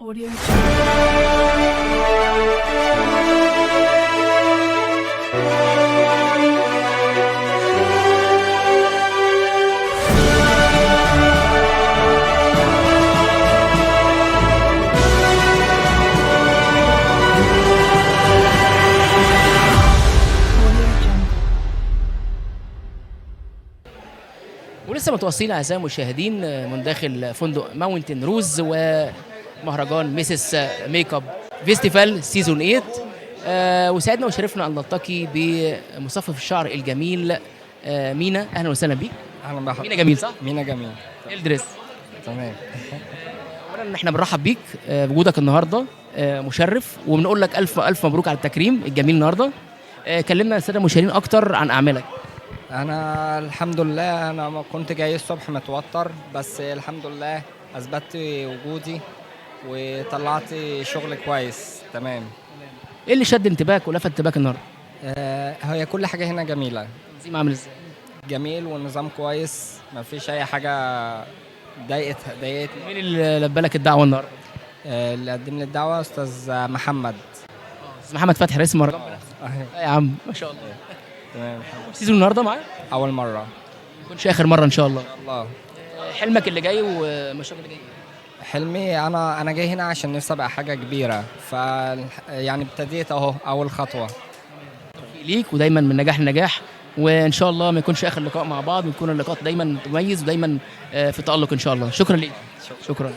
Audio Jungle. ولسه متواصلين اعزائي المشاهدين من داخل فندق ماونتن روز ومهرجان ميسس ميك اب فيستيفال سيزون 8. وسعدنا وشرفنا ان نلتقي بمصفف الشعر الجميل مينا. اهلا وسهلا بيك. اهلا بحضرتك. مينا جميل صح؟ مينا جميل. ايه الدريس؟ تمام. اولا احنا بنرحب بيك بوجودك النهارده مشرف، وبنقول لك الف الف مبروك على التكريم الجميل النهارده. كلمنا الساده المشاهدين اكتر عن اعمالك. انا الحمد لله، انا ما كنت جاي الصبح متوتر، بس الحمد لله اثبتت وجودي وطلعت شغل كويس. تمام. ايه اللي شد انتباهك ولفت انتباهك النهارده؟ هي كل حاجه هنا جميله، التنظيم عامل ازاي؟ جميل والنظام كويس، ما فيش اي حاجه ضايقتني. مين اللي لبى لك الدعوه النهارده؟ اللي قدم لي الدعوه استاذ محمد. استاذ محمد فتحي رئيس المهرجان. يا عم ما شاء الله. تمام. سيزون النهارده معاك؟ اول مره ان ما يكونش اخر مره ان شاء الله. شاء الله. حلمك اللي جاي ومشروعك اللي جاي؟ حلمي انا جاي هنا عشان نفسي ابقى حاجه كبيره، يعني ابتديت اهو اول خطوه. ليك ودايما من نجاح لنجاح، وان شاء الله ما يكونش اخر لقاء مع بعض، ويكون اللقاء دايما مميز ودايما في تألق ان شاء الله. شكرا ليك. شكرا.